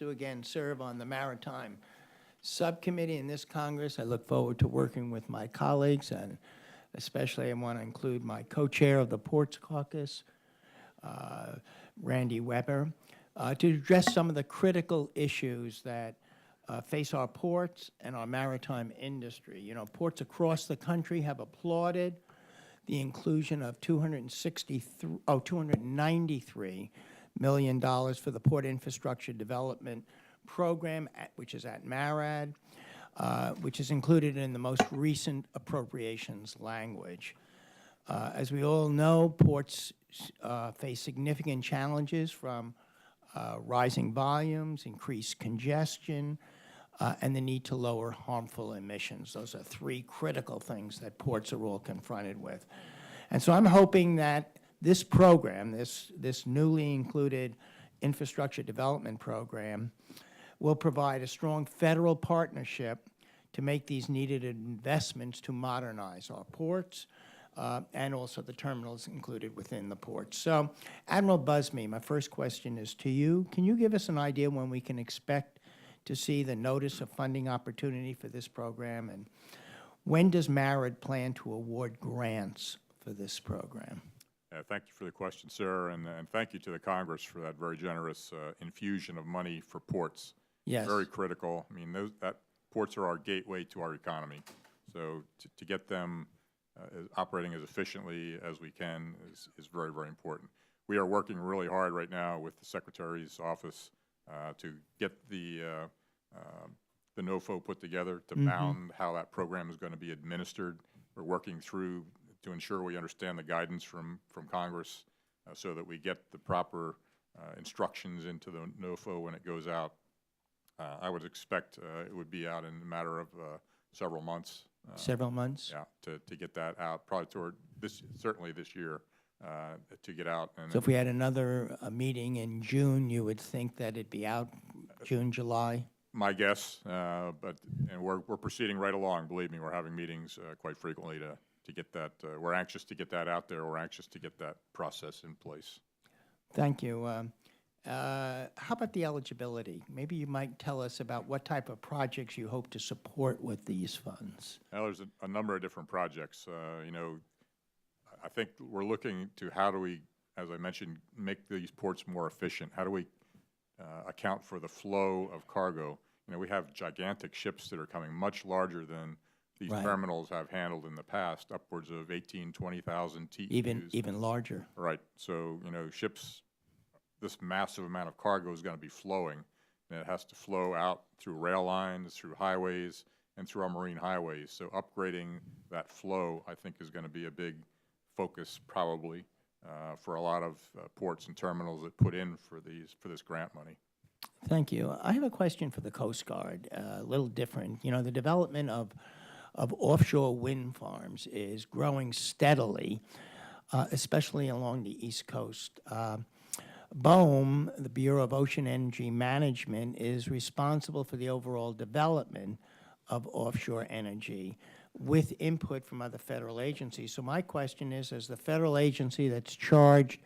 to again serve on the Maritime Subcommittee in this Congress. I look forward to working with my colleagues, and especially I want to include my co-chair of the Ports Caucus, Randy Weber, to address some of the critical issues that face our ports and our maritime industry. You know, ports across the country have applauded the inclusion of $293 million for the Port Infrastructure Development Program, which is at MARAD, which is included in the most recent appropriations language. As we all know, ports face significant challenges from rising volumes, increased congestion, and the need to lower harmful emissions. Those are three critical things that ports are all confronted with. And so I'm hoping that this program, this newly included infrastructure development program, will provide a strong federal partnership to make these needed investments to modernize our ports and also the terminals included within the ports. So, Admiral Busby, my first question is to you. Can you give us an idea when we can expect to see the notice of funding opportunity for this program, and when does MARAD plan to award grants for this program? Thank you for the question, sir, and thank you to the Congress for that very generous infusion of money for ports. Yes. Very critical. I mean, ports are our gateway to our economy. So to get them operating as efficiently as we can is very, very important. We are working really hard right now with the Secretary's office to get the NOFO put together to bound how that program is going to be administered. We're working through to ensure we understand the guidance from Congress so that we get the proper instructions into the NOFO when it goes out. I would expect it would be out in a matter of several months. Several months? Yeah, to get that out, probably toward certainly this year, to get out. And so if we had another meeting in June, you would think that it'd be out June, July? My guess, and we're proceeding right along. Believe me, we're having meetings quite frequently to get that. We're anxious to get that out there. We're anxious to get that process in place. Thank you. How about the eligibility? Maybe you might tell us about what type of projects you hope to support with these funds. Well, there's a number of different projects. You know, I think we're looking to how do we, as I mentioned, make these ports more efficient. How do we account for the flow of cargo? You know, we have gigantic ships that are coming, much larger than these terminals have handled in the past, upwards of 18, 20,000 TEUs. Even larger. Right. So, you know, ships, this massive amount of cargo is going to be flowing, and it has to flow out through rail lines, through highways, and through our marine highways. So upgrading that flow, I think, is going to be a big focus probably for a lot of ports and terminals that put in for this grant money. Thank you. I have a question for the Coast Guard, a little different. You know, the development of offshore wind farms is growing steadily, especially along the East Coast. BOEM, the Bureau of Ocean Energy Management, is responsible for the overall development of offshore energy with input from other federal agencies. So my question is, as the federal agency that's charged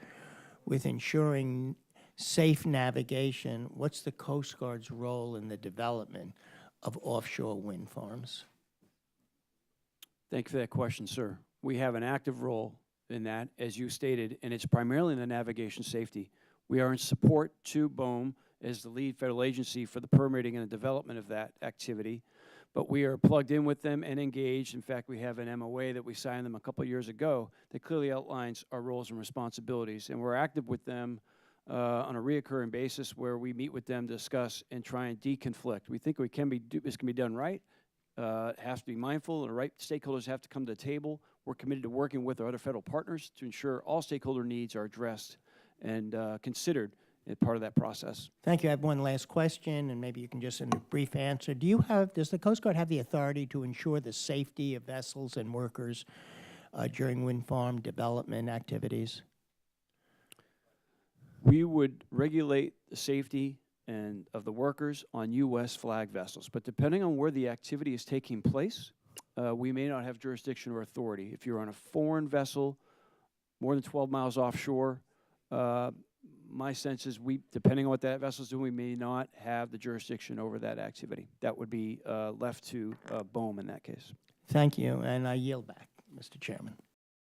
with ensuring safe navigation, what's the Coast Guard's role in the development of offshore wind farms? Thank you for that question, sir. We have an active role in that, as you stated, and it's primarily in the navigation safety. We are in support to BOEM as the lead federal agency for the permitting and the development of that activity, but we are plugged in with them and engaged. In fact, we have an MOA that we signed them a couple of years ago that clearly outlines our roles and responsibilities, and we're active with them on a reoccurring basis where we meet with them, discuss, and try and deconflict. We think this can be done right. It has to be mindful, and the right stakeholders have to come to the table. We're committed to working with our other federal partners to ensure all stakeholder needs are addressed and considered as part of that process. Thank you. I have one last question, and maybe you can just, in a brief answer, does the Coast Guard have the authority to ensure the safety of vessels and workers during wind farm development activities? We would regulate the safety and of the workers on U.S. flag vessels, but depending on where the activity is taking place, we may not have jurisdiction or authority. If you're on a foreign vessel, more than 12 miles offshore, my sense is depending on what that vessel's doing, we may not have the jurisdiction over that activity. That would be left to BOEM in that case. Thank you, and I yield back, Mr. Chairman.